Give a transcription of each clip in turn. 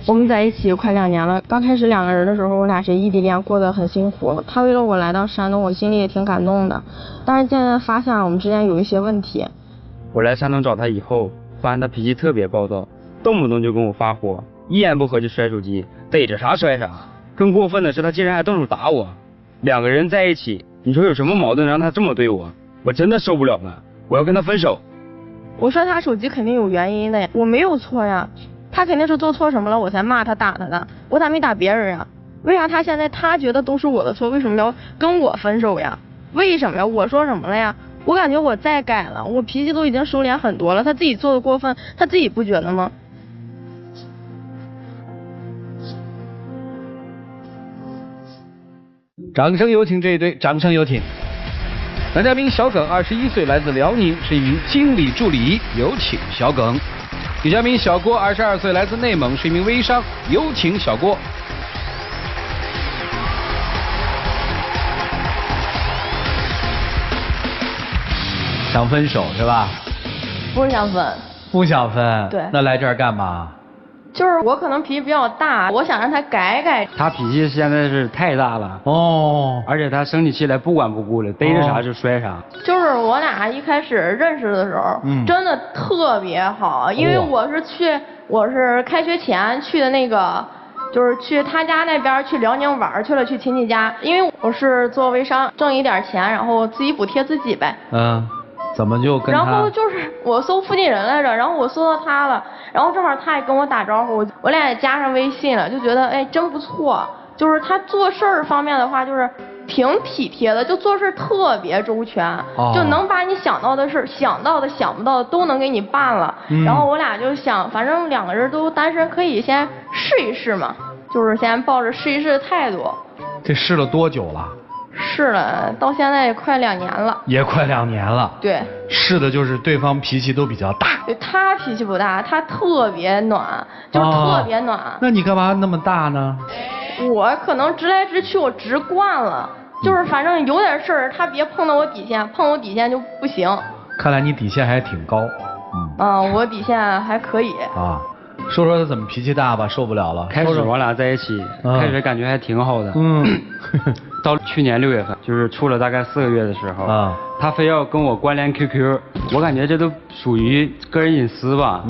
我们在一起快2年了，刚开始2个人的时候，我俩是异地恋，过得很辛苦。他为了我来到山东，我心里也挺感动的。但是渐渐发现我们之间有一些问题。我来山东找他以后，发现他脾气特别暴躁，动不动就跟我发火，一言不合就摔手机，逮着啥摔啥。更过分的是，他竟然还动手打我。2个人在一起，你说有什么矛盾让他这么对我？我真的受不了了，我要跟他分手。我说他手机肯定有原因的呀，我没有错呀，他肯定是做错什么了，我才骂他打他的，我咋没打别人呀？为啥他现在他觉得都是我的错，为什么要跟我分手呀？为什么呀？我说什么了呀？我感觉我再改了，我脾气都已经收敛很多了，他自己做的过分，他自己不觉得吗？掌声有请这一对，掌声有请。男嘉宾小耿，21岁，来自辽宁，是一名经理助理，有请小耿。女嘉宾小郭，22岁，来自内蒙，是一名微商，有请小郭。想分手是吧？不想分。不想分。对。那来这儿干嘛？就是我可能脾气比较大，我想让他改改。他脾气现在是太大了哦，而且他生起气来不管不顾的，逮着啥就摔啥。就是我俩一开始认识的时候，真的特别好，因为我是开学前去的那个，就是去他家那边去辽宁玩去了，去亲戚家，因为我是做微商，挣一点钱，然后自己补贴自己呗。怎么就跟他？然后就是我搜附近人来着，然后我搜到他了，然后正好他也跟我打招呼，我俩也加上微信了，就觉得哎真不错。就是他做事儿方面的话，就是挺体贴的，就做事特别周全，就能把你想到的事、想到的、想不到的都能给你办了。然后我俩就想，反正2个人都单身，可以先试一试嘛，就是先抱着试一试的态度。这试了多久了？试了，到现在也快2年了。也快2年了。对。试的就是对方脾气都比较大。对，他脾气不大，他特别暖，就特别暖。那你干嘛那么大呢？我可能直来直去，我直惯了，就是反正有点事儿，他别碰到我底线，碰我底线就不行。看来你底线还挺高。我底线还可以。说说他怎么脾气大吧，受不了了。开始我俩在一起，开始感觉还挺好的。到去年6月份，就是处了大概4个月的时候，他非要跟我关联 QQ， 我感觉这都属于个人隐私吧。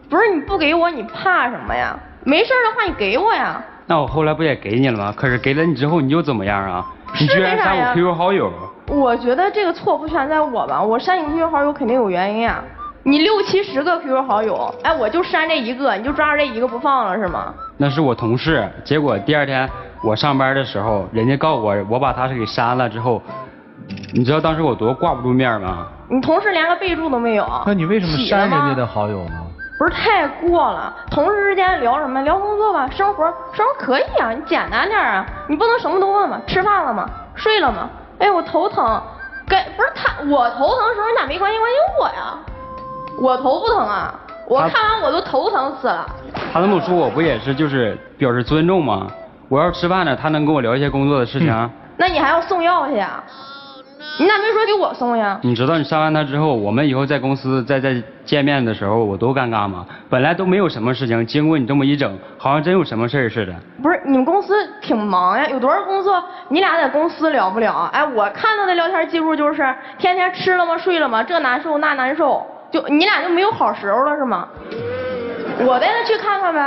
不是你不给我，你怕什么呀？没事的话你给我呀。那我后来不也给你了吗？可是给了你之后你又怎么样啊？你居然删我 QQ 好友。我觉得这个错不全在我吧，我删你 QQ 好友肯定有原因啊。你60、70个 QQ 好友，哎，我就删这一个，你就抓着这一个不放了是吗？那是我同事，结果第2天我上班的时候，人家告我把他是给删了之后，你知道当时我多挂不住面吗？你同事连个备注都没有。那你为什么删人家的好友呢？不是太过了，同事之间聊什么？聊工作吧，生活可以啊，你简单点啊，你不能什么都问吧？吃饭了吗？睡了吗？哎，我头疼，不是我头疼的时候你咋没关心我呀？我头不疼啊，我看完我都头疼死了。他这么说我不也是就是表示尊重吗？我要是吃饭呢，他能跟我聊一些工作的事情。那你还要送药去呀？你咋没说给我送呀？你知道你删完他之后，我们以后在公司再见面的时候，我多尴尬吗？本来都没有什么事情，经过你这么一整，好像真有什么事儿似的。不是，你们公司挺忙呀，有多少工作你俩在公司聊不了？哎，我看到的聊天记录就是天天吃了吗？睡了吗？这难受那难受。就你俩就没有好时候了是吗？我带他去看看呗，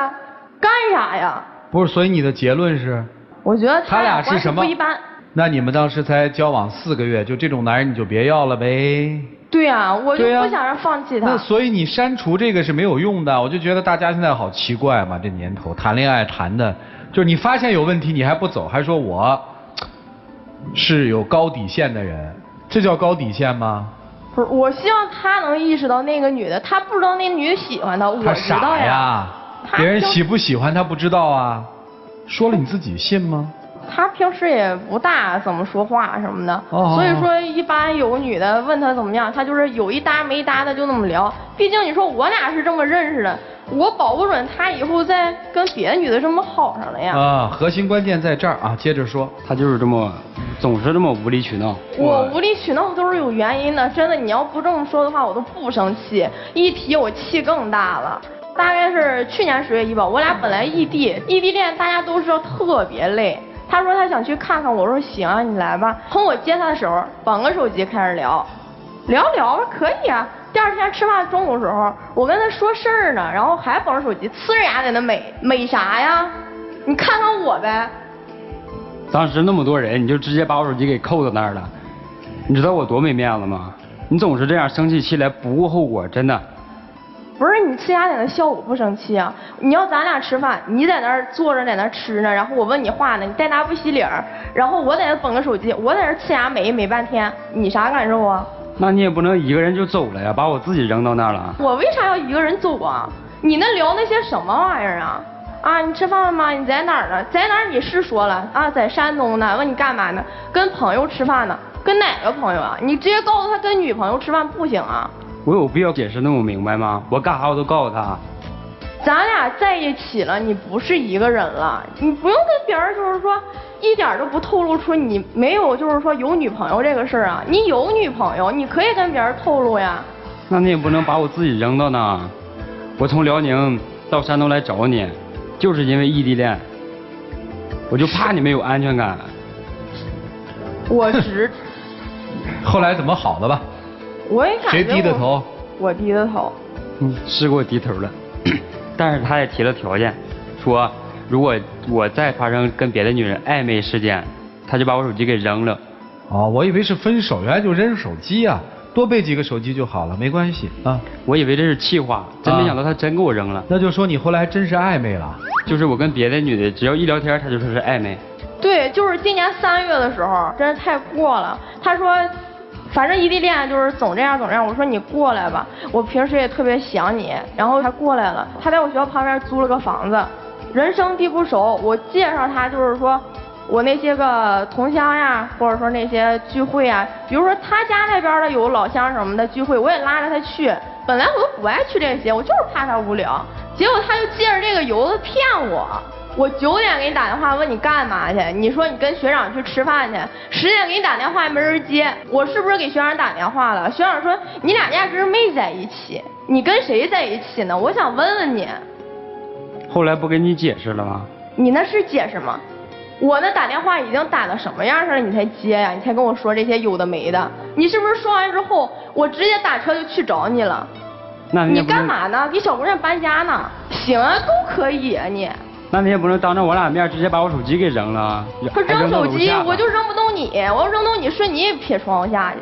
干啥呀？不是，所以你的结论是？我觉得他俩是什么？不一般。那你们当时才交往4个月，就这种男人你就别要了呗。对呀，我就不想让放弃他。那所以你删除这个是没有用的，我就觉得大家现在好奇怪嘛，这年头谈恋爱谈的，就是你发现有问题你还不走，还说我是有高底线的人，这叫高底线吗？不是，我希望他能意识到那个女的，他不知道那个女的喜欢他，我知道呀。别人喜不喜欢他不知道啊，说了你自己信吗？他平时也不大怎么说话什么的，所以说一般有个女的问他怎么样，他就是有一搭没一搭的就那么聊。毕竟你说我俩是这么认识的，我保不准他以后再跟别的女的这么好上了呀。核心关键在这儿啊，接着说，他就是这么总是这么无理取闹。我无理取闹都是有原因的，真的，你要不这么说的话，我都不生气，一提我气更大了。大概是去年10月1吧，我俩本来异地恋，大家都知道特别累。他说他想去看看，我说行啊，你来吧。从我接他的时候，绑个手机开始聊可以啊。第二天吃饭中午的时候，我跟他说事儿呢，然后还绑着手机，呲着牙在那美啥呀？你看看我呗。当时那么多人，你就直接把我手机给扣到那儿了，你知道我多没面子吗？你总是这样生起气来不顾后果，真的。不是你呲牙在那笑，我不生气啊。你要咱俩吃饭，你在那儿坐着在那儿吃呢，然后我问你话呢，你带答不洗理儿，然后我在那绷个手机，我在那呲牙美半天，你啥感受啊？那你也不能一个人就走了呀，把我自己扔到那儿了。我为啥要一个人走啊？你那聊那些什么玩意儿啊？啊，你吃饭了吗？你在哪儿呢？在哪儿你是说了啊，在山东呢。问你干嘛呢？跟朋友吃饭呢。跟哪个朋友啊？你直接告诉他跟女朋友吃饭不行啊？我有必要解释那么明白吗？我干啥我都告诉他。咱俩在一起了，你不是一个人了，你不用跟别人就是说一点都不透露出你没有就是说有女朋友这个事儿啊。你有女朋友，你可以跟别人透露呀。那你也不能把我自己扔到那。我从辽宁到山东来找你，就是因为异地恋，我就怕你没有安全感。后来怎么好了吧？我也感觉谁低的头？我低的头。是给我低头了，但是他也提了条件，说如果我再发生跟别的女人暧昧事件，他就把我手机给扔了。哦，我以为是分手，原来就扔手机啊，多备几个手机就好了，没关系啊。我以为这是气话，真没想到他真给我扔了。那就说你后来真是暧昧了。就是我跟别的女的，只要一聊天，他就说是暧昧。对，就是今年3月的时候，真是太过了。他说，反正异地恋就是总这样。我说你过来吧，我平时也特别想你。然后他过来了，他在我学校旁边租了个房子，人生地不熟，我介绍他就是说，我那些个同乡呀，或者说那些聚会啊，比如说他家那边的有老乡什么的聚会，我也拉着他去。本来我都不爱去这些，我就是怕他无聊。结果他就借着这个由子骗我。我9点给你打电话问你干嘛去，你说你跟学长去吃饭去，10点给你打电话没人接，我是不是给学长打电话了？学长说你俩压根没在一起，你跟谁在一起呢？我想问问你。后来不跟你解释了吗？你那是解释吗？我那打电话已经打到什么样了，你才接呀？你才跟我说这些有的没的？你是不是说完之后，我直接打车就去找你了？那你干嘛呢？给小姑娘搬家呢？行啊，都可以啊你。那你也不能当着我俩面直接把我手机给扔了。可扔手机我就扔不动你，我要扔动你瞬你也撇窗户下去，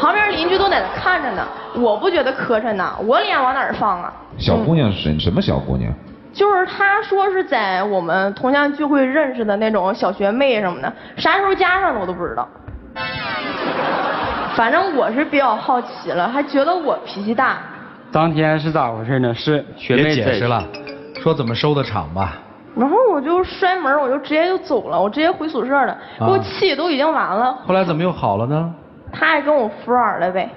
旁边邻居都在那看着呢，我不觉得磕碜呢，我脸往哪儿放啊？小姑娘是什么小姑娘？就是他说是在我们同乡聚会认识的那种小学妹什么的，啥时候加上的我都不知道。反正我是比较好奇了，还觉得我脾气大。当天是咋回事呢？是学妹别解释了，说怎么收的场吧。然后我就摔门，我就直接就走了，我直接回宿舍了，给我气都已经完了。后来怎么又好了呢？他还跟我服软了呗。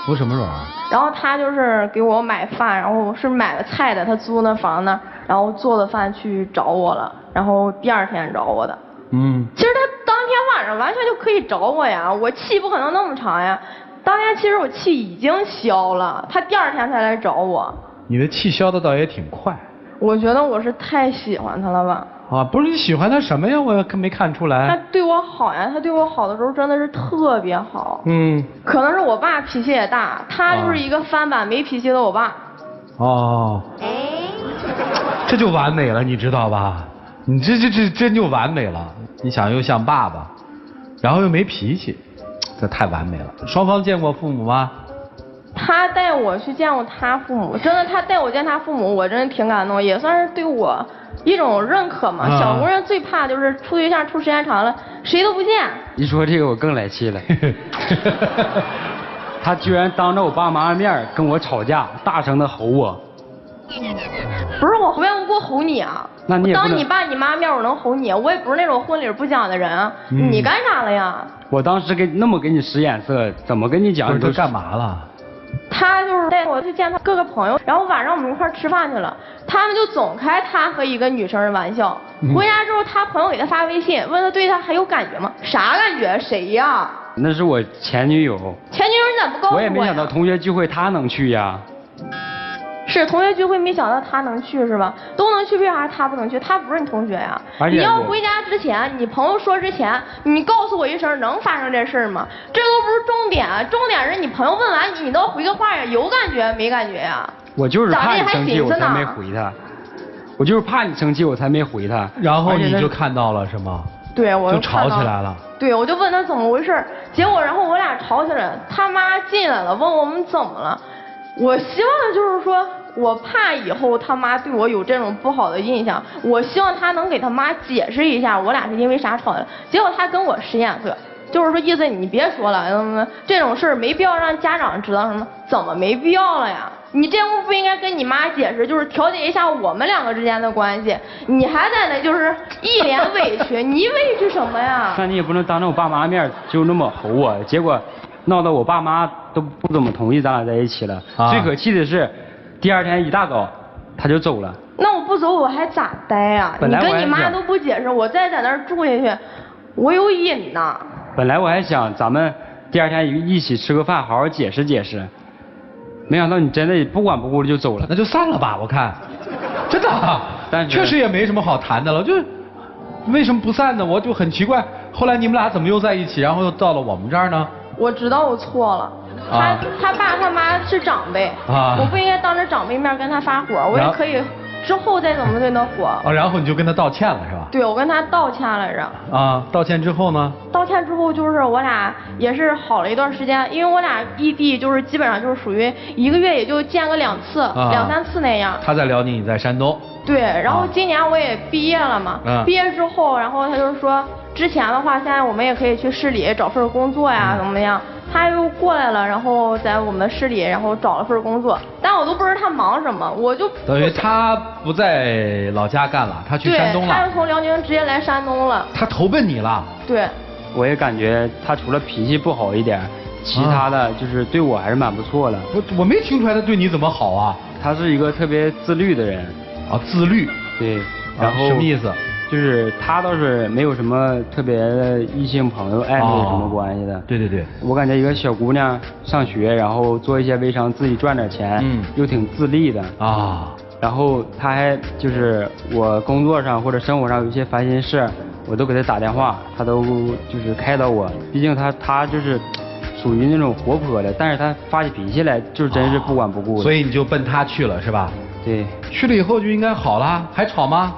服什么软？然后他就是给我买饭，然后是买了菜的，他租那房呢，然后做的饭去找我了，然后第2天找我的。其实他当天晚上完全就可以找我呀，我气不可能那么长呀。当天其实我气已经消了，他第2天才来找我。你的气消的倒也挺快。我觉得我是太喜欢他了吧？啊，不是你喜欢他什么呀？我没看出来。他对我好呀，他对我好的时候真的是特别好。可能是我爸脾气也大，他就是一个翻版没脾气的我爸。哦，这就完美了，你知道吧？你这真就完美了。你想又像爸爸，然后又没脾气，这太完美了。双方见过父母吗？他带我去见过他父母，真的，他带我见他父母，我真的挺感动，也算是对我一种认可嘛。小姑娘最怕就是处对象处时间长了，谁都不见。一说这个我更来气了，他居然当着我爸妈的面跟我吵架，大声的吼我。不是我无缘无故吼你啊！那你也不能当你爸你妈面我能吼你，我也不是那种婚礼不讲的人啊。你干啥了呀？我当时给你使眼色，怎么跟你讲？你都干嘛了？他就是带我去见他各个朋友，然后晚上我们一块吃饭去了。他们就总开他和一个女生的玩笑。回家之后，他朋友给他发微信，问他对他还有感觉吗？啥感觉？谁呀？那是我前女友。前女友你咋不告诉我呀？我也没想到同学聚会他能去呀。是同学聚会，没想到他能去是吧？都能去，为啥他不能去？他不是你同学呀。你要回家之前，你朋友说之前，你告诉我一声，能发生这事儿吗？这都不是重点，重点是你朋友问完你，你都要回个话呀，有感觉没感觉呀？我就是怕你生气，我才没回他。我就是怕你生气，我才没回他。然后你就看到了是吗？对，我就吵起来了。对，我就问他怎么回事，结果然后我俩吵起来了，他妈进来了，问我们怎么了。我希望就是说，我怕以后他妈对我有这种不好的印象，我希望他能给他妈解释一下，我俩是因为啥吵的。结果他跟我使眼色，就是说意思你别说了，这种事儿没必要让家长知道什么，怎么没必要了呀？你这不应该跟你妈解释，就是调解一下我们两个之间的关系，你还在那就是一脸委屈，你委屈什么呀？那你也不能当着我爸妈面就那么吼我，结果闹得我爸妈都不怎么同意咱俩在一起了。最可气的是，第二天一大早他就走了。那我不走我还咋待呀？你跟你妈都不解释，我再在那儿住下去，我有瘾呐。本来我还想咱们第二天一起吃个饭，好好解释解释。没想到你真的不管不顾的就走了，那就散了吧，我看，真的，但确实也没什么好谈的了，就是为什么不散呢？我就很奇怪，后来你们俩怎么又在一起，然后又到了我们这儿呢？我知道我错了，他爸他妈是长辈，我不应该当着长辈面跟他发火，我也可以之后再怎么对他火。然后你就跟他道歉了是吧？对，我跟他道歉来着。道歉之后呢？道歉之后就是我俩也是好了一段时间，因为我俩异地，就是基本上就是属于1个月也就见个2次、2、3次那样。他在辽宁，你在山东。对，然后今年我也毕业了嘛，毕业之后，然后他就说，之前的话，现在我们也可以去市里找份工作呀，怎么样？他又过来了，然后在我们市里，然后找了份工作，但我都不知道他忙什么，我就等于他不在老家干了，他去山东了。他又从辽宁直接来山东了。他投奔你了。对。我也感觉他除了脾气不好一点，其他的就是对我还是蛮不错的。我没听出来他对你怎么好啊？他是一个特别自律的人。自律。对。然后什么意思？就是他倒是没有什么特别的异性朋友暧昧什么关系的。对对对。我感觉一个小姑娘上学，然后做一些微商，自己赚点钱，又挺自立的。然后他还就是我工作上或者生活上有一些烦心事，我都给他打电话，他都就是开导我。毕竟他就是属于那种活泼的，但是他发起脾气来就真是不管不顾的。所以你就奔他去了是吧？对。去了以后就应该好了，还吵吗？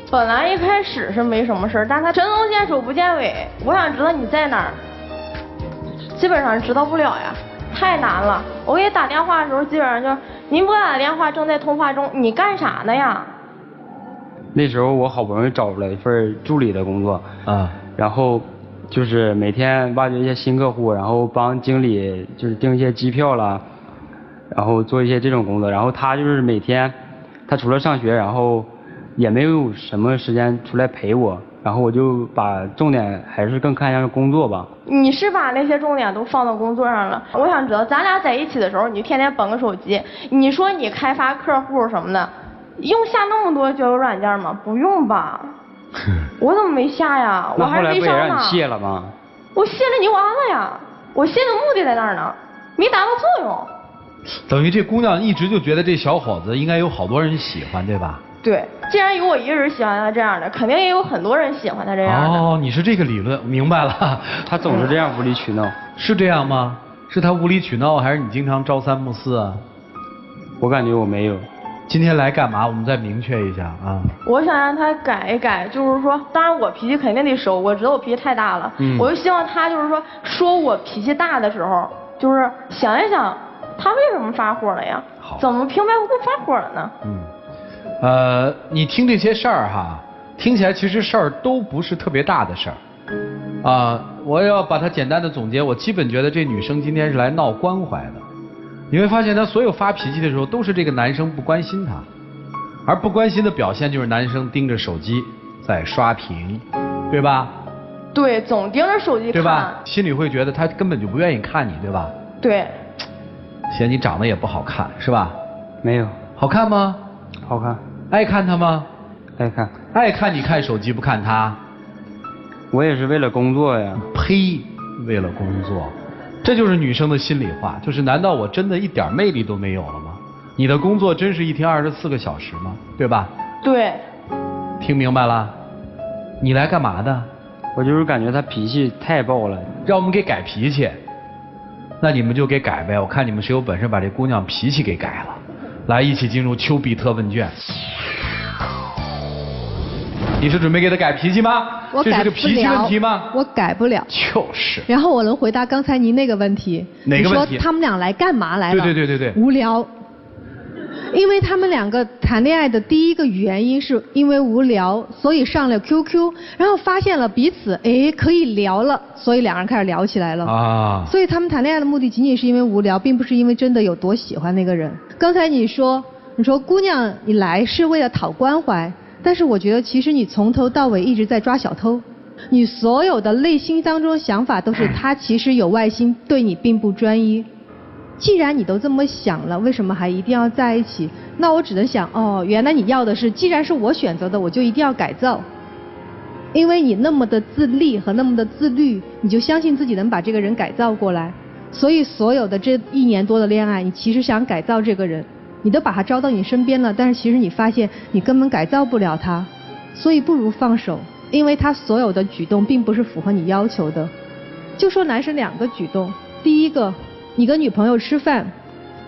本来一开始是没什么事，但他神龙见首不见尾，我想知道你在哪儿，基本上知道不了呀，太难了。我给你打电话的时候，基本上就您拨打的电话正在通话中，你干啥呢呀？那时候我好不容易找了一份助理的工作，然后就是每天挖掘一些新客户，然后帮经理就是订一些机票啦，然后做一些这种工作。然后他就是每天，他除了上学，然后也没有什么时间出来陪我，然后我就把重点还是更看向工作吧。你是把那些重点都放到工作上了？我想知道，咱俩在一起的时候，你天天捧个手机，你说你开发客户什么的，用下那么多交友软件吗？不用吧？我怎么没下呀？我还是微商呢。那后来不也让你卸了吗？我卸了你完了呀！我卸的目的在那儿呢，没达到作用。等于这姑娘一直就觉得这小伙子应该有好多人喜欢，对吧？对，既然有我一个人喜欢他这样的，肯定也有很多人喜欢他这样的。你是这个理论，明白了。他总是这样无理取闹。是这样吗？是他无理取闹，还是你经常朝三暮四啊？我感觉我没有。今天来干嘛？我们再明确一下啊。我想让他改一改，就是说，当然我脾气肯定得收，我知道我脾气太大了。我就希望他就是说我脾气大的时候，就是想一想，他为什么发火了呀？怎么平白无故发火了呢？你听这些事儿哈，听起来其实事儿都不是特别大的事儿，我要把它简单的总结，我基本觉得这女生今天是来闹关怀的。你会发现她所有发脾气的时候，都是这个男生不关心她，而不关心的表现就是男生盯着手机在刷屏，对吧？对，总盯着手机看，对吧？心里会觉得他根本就不愿意看你，对吧？对。嫌你长得也不好看，是吧？没有。好看吗？好看。爱看他吗？爱看。爱看你看手机不看他？我也是为了工作呀。呸！为了工作，这就是女生的心里话，就是难道我真的一点魅力都没有了吗？你的工作真是一天24个小时吗？对吧？对。听明白了？你来干嘛的？我就是感觉他脾气太暴了，让我们给改脾气。那你们就给改呗，我看你们谁有本事把这姑娘脾气给改了。来，一起进入丘比特问卷。你是准备给她改脾气吗？我改不了。这是个脾气问题吗？我改不了。就是。然后我能回答刚才您那个问题。哪个问题？你说他们俩来干嘛来了？对。无聊。因为他们两个谈恋爱的第一个原因是因为无聊，所以上了 QQ， 然后发现了彼此可以聊了，所以两人开始聊起来了。啊。所以他们谈恋爱的目的仅仅是因为无聊，并不是因为真的有多喜欢那个人。刚才你说姑娘你来是为了讨关怀，但是我觉得其实你从头到尾一直在抓小偷，你所有的内心当中想法都是他其实有外心，对你并不专一。既然你都这么想了，为什么还一定要在一起？那我只能想，原来你要的是，既然是我选择的，我就一定要改造。因为你那么的自立和那么的自律，你就相信自己能把这个人改造过来。所以所有的这1年多的恋爱，你其实想改造这个人，你都把他招到你身边了，但是其实你发现你根本改造不了他，所以不如放手，因为他所有的举动并不是符合你要求的。就说男生2个举动，第一个，你跟女朋友吃饭，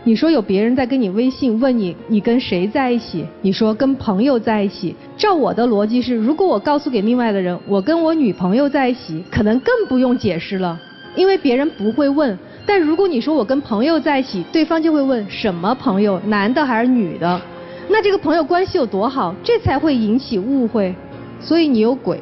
你说有别人在跟你微信问你跟谁在一起，你说跟朋友在一起。照我的逻辑是，如果我告诉给另外的人我跟我女朋友在一起，可能更不用解释了，因为别人不会问。但如果你说我跟朋友在一起，对方就会问什么朋友，男的还是女的，那这个朋友关系有多好，这才会引起误会，所以你有鬼。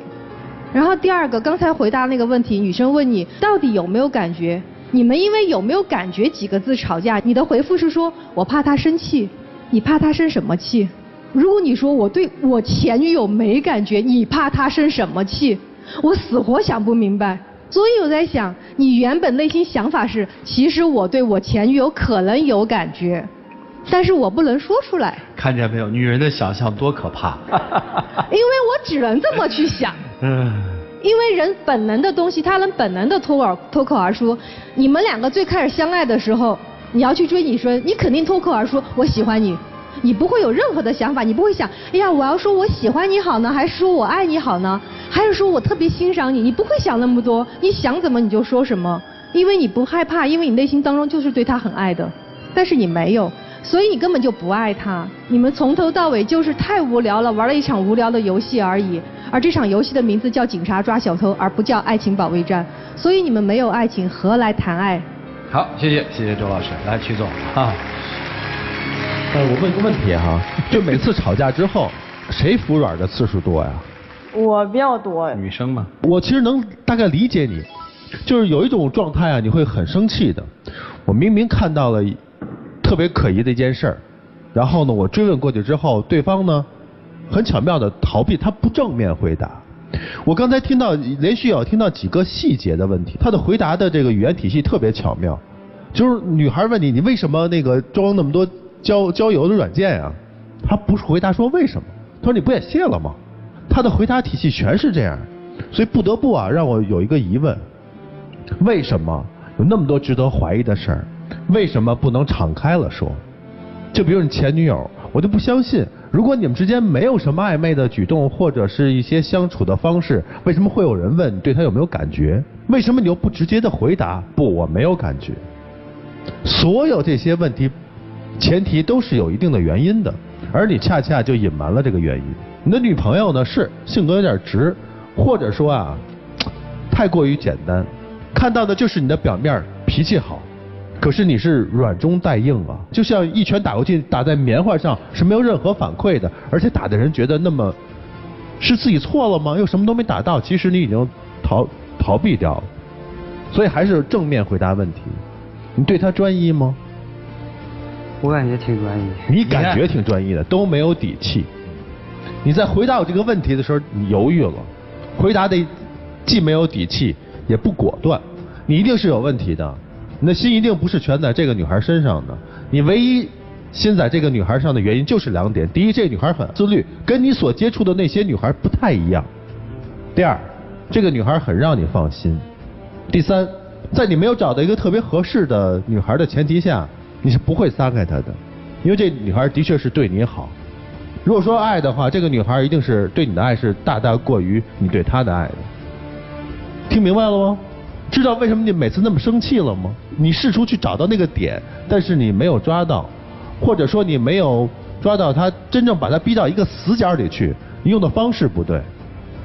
然后第二个，刚才回答那个问题，女生问你到底有没有感觉，你们因为有没有感觉几个字吵架，你的回复是说我怕他生气，你怕他生什么气？如果你说我对我前女友没感觉，你怕他生什么气？我死活想不明白。所以我在想，你原本内心想法是，其实我对我前女友可能有感觉，但是我不能说出来。看见没有，女人的想象多可怕。因为我只能这么去想。因为人本能的东西，他能本能的脱口而出。你们2个最开始相爱的时候，你要去追女生，你肯定脱口而出我喜欢你，你不会有任何的想法，你不会想，哎呀，我要说我喜欢你好呢，还是说我爱你好呢，还是说我特别欣赏你？你不会想那么多，你想怎么你就说什么，因为你不害怕，因为你内心当中就是对他很爱的，但是你没有，所以你根本就不爱他。你们从头到尾就是太无聊了，玩了一场无聊的游戏而已。而这场游戏的名字叫警察抓小偷，而不叫爱情保卫战。所以你们没有爱情，何来谈爱？好，谢谢周老师。来，曲总啊。我问一个问题哈，就每次吵架之后，谁服软的次数多呀？我比较多。女生嘛。我其实能大概理解你，就是有一种状态啊，你会很生气的。我明明看到了特别可疑的一件事儿，然后呢，我追问过去之后，对方呢很巧妙的逃避，他不正面回答。我刚才连续有听到几个细节的问题，他的回答的这个语言体系特别巧妙。就是女孩问你为什么那个装那么多交友的软件啊？他不是回答说为什么，他说你不也卸了吗？他的回答体系全是这样，所以不得不啊让我有一个疑问：为什么有那么多值得怀疑的事儿？为什么不能敞开了说？就比如你前女友，我就不相信，如果你们之间没有什么暧昧的举动或者是一些相处的方式，为什么会有人问你对他有没有感觉？为什么你又不直接的回答不，我没有感觉？所有这些问题前提都是有一定的原因的，而你恰恰就隐瞒了这个原因。你的女朋友呢是性格有点直，或者说啊太过于简单，看到的就是你的表面脾气好，可是你是软中带硬啊，就像一拳打过去打在棉花上是没有任何反馈的，而且打的人觉得那么是自己错了吗？又什么都没打到，其实你已经逃避掉了。所以还是正面回答问题。你对他专一吗？我感觉挺专一。你感觉挺专一的，都没有底气。你在回答我这个问题的时候，你犹豫了，回答的既没有底气，也不果断。你一定是有问题的，你的心一定不是全在这个女孩身上的。你唯一心在这个女孩上的原因就是2点：第一，这个女孩很自律，跟你所接触的那些女孩不太一样；第二，这个女孩很让你放心；第三，在你没有找到一个特别合适的女孩的前提下，你是不会撒开她的。因为这女孩的确是对你好。如果说爱的话，这个女孩一定是对你的爱是大大过于你对她的爱的。听明白了吗？知道为什么你每次那么生气了吗？你试图去找到那个点，但是你没有抓到，或者说你没有抓到她，真正把她逼到一个死角里去，你用的方式不对。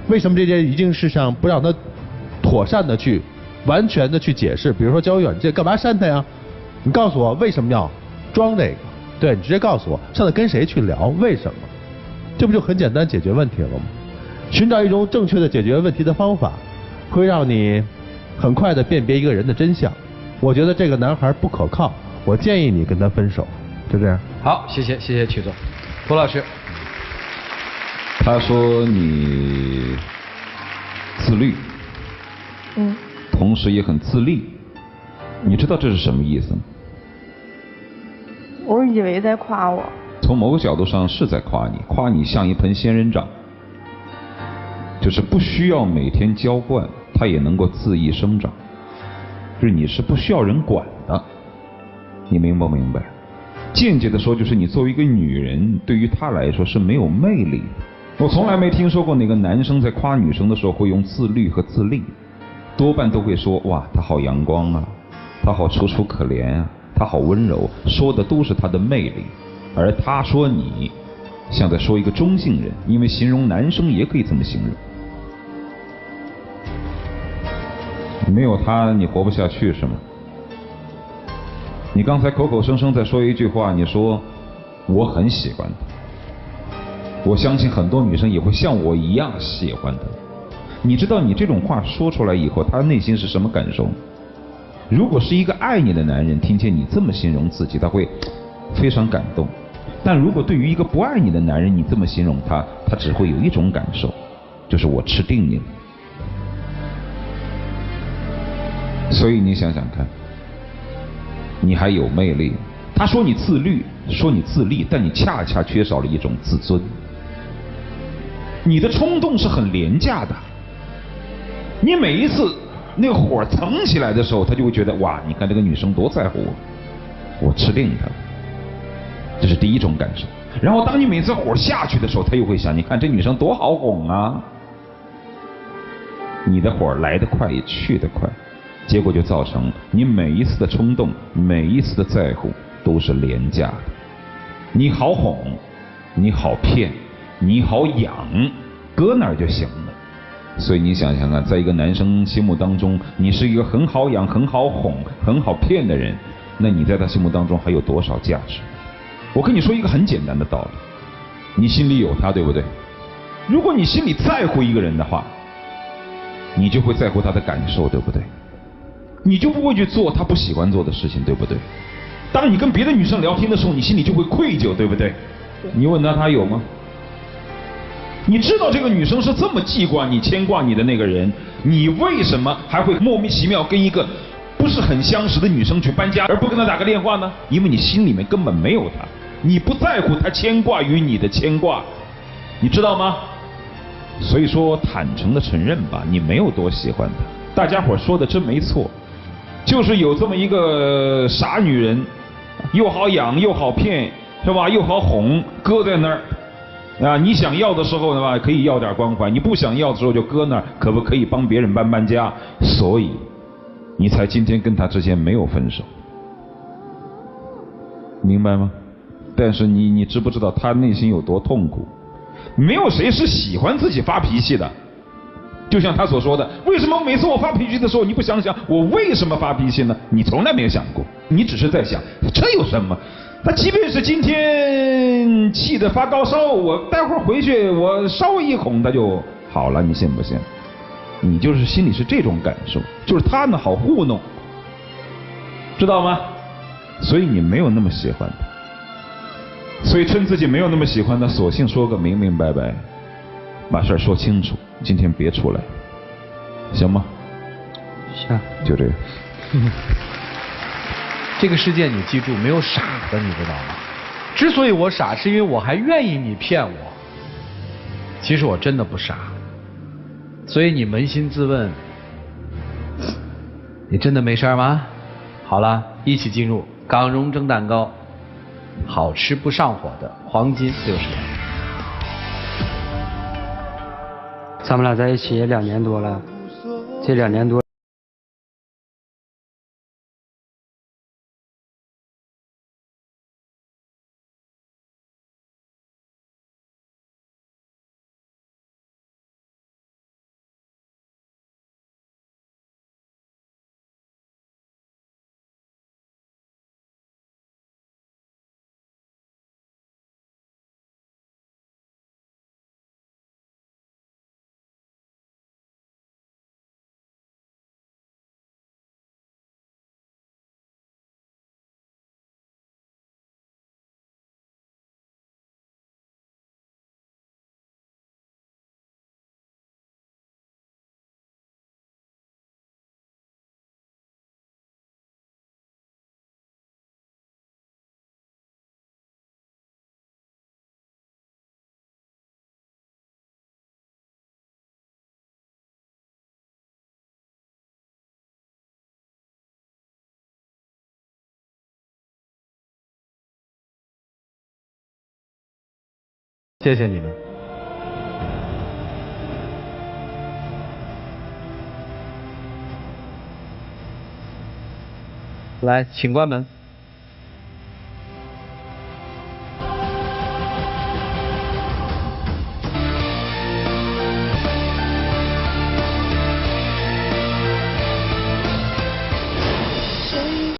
为什么这件一件事上不让她妥善的去、完全的去解释？比如说交友软件干嘛删她呀？你告诉我为什么要装这个？对，你直接告诉我上次跟谁去聊，为什么？这不就很简单解决问题了吗？寻找一种正确的解决问题的方法，会让你很快的辨别一个人的真相。我觉得这个男孩不可靠，我建议你跟他分手。就这样。好，谢谢曲总。涂老师，他说你自律，同时也很自立，你知道这是什么意思吗？我以为在夸我。从某个角度上是在夸你，夸你像一盆仙人掌，就是不需要每天浇灌，它也能够恣意生长，就是你是不需要人管的，你明不明白？间接的说，就是你作为一个女人，对于她来说是没有魅力的。我从来没听说过哪个男生在夸女生的时候会用自律和自立，多半都会说哇，她好阳光啊，她好楚楚可怜啊，她好温柔，说的都是她的魅力。而他说你像在说一个中性人，因为形容男生也可以这么形容。没有他你活不下去是吗？你刚才口口声声在说一句话，你说我很喜欢他，我相信很多女生也会像我一样喜欢他。你知道你这种话说出来以后，他内心是什么感受？如果是一个爱你的男人听见你这么形容自己，他会非常感动。但如果对于一个不爱你的男人，你这么形容他，他只会有一种感受，就是我吃定你了。所以你想想看，你还有魅力。他说你自律，说你自立，但你恰恰缺少了一种自尊。你的冲动是很廉价的，你每一次那个火腾起来的时候，他就会觉得哇，你看这个女生多在乎我，我吃定她。这是第一种感受。然后当你每次火下去的时候，他又会想，你看这女生多好哄啊。你的火来得快也去得快，结果就造成你每一次的冲动，每一次的在乎都是廉价的。你好哄，你好骗，你好养，搁那儿就行了。所以你想想看，在一个男生心目当中，你是一个很好养、很好哄、很好骗的人，那你在他心目当中还有多少价值？我跟你说一个很简单的道理，你心里有他，对不对？如果你心里在乎一个人的话，你就会在乎他的感受，对不对？你就不会去做他不喜欢做的事情，对不对？当你跟别的女生聊天的时候，你心里就会愧疚，对不对？你问他，他有吗？你知道这个女生是这么记挂你、牵挂你的那个人，你为什么还会莫名其妙跟一个不是很相识的女生去搬家，而不跟她打个电话呢？因为你心里面根本没有她，你不在乎她牵挂于你的牵挂，你知道吗？所以说坦诚的承认吧，你没有多喜欢她。大家伙说的真没错，就是有这么一个傻女人，又好养又好骗，是吧？又好哄，搁在那儿啊，你想要的时候呢吧，可以要点关怀；你不想要的时候就搁那儿，可不可以帮别人搬家？所以你才今天跟他之间没有分手，明白吗？但是你知不知道他内心有多痛苦？没有谁是喜欢自己发脾气的，就像他所说的，为什么每次我发脾气的时候，你不想想我为什么发脾气呢？你从来没有想过，你只是在想这有什么？他即便是今天气得发高烧，我待会儿回去我稍微一哄他就好了，你信不信？你就是心里是这种感受，就是他呢好糊弄，知道吗？所以你没有那么喜欢他，所以趁自己没有那么喜欢他，索性说个明明白白，把事儿说清楚，今天别出来，行吗？行，就这个。这个世界你记住，没有傻的，你知道吗？之所以我傻，是因为我还愿意你骗我。其实我真的不傻，所以你扪心自问，你真的没事吗？好了，一起进入港荣蒸蛋糕好吃不上火的黄金60元。咱们俩在一起也2年多了，这2年多。谢谢你们。来，请关门。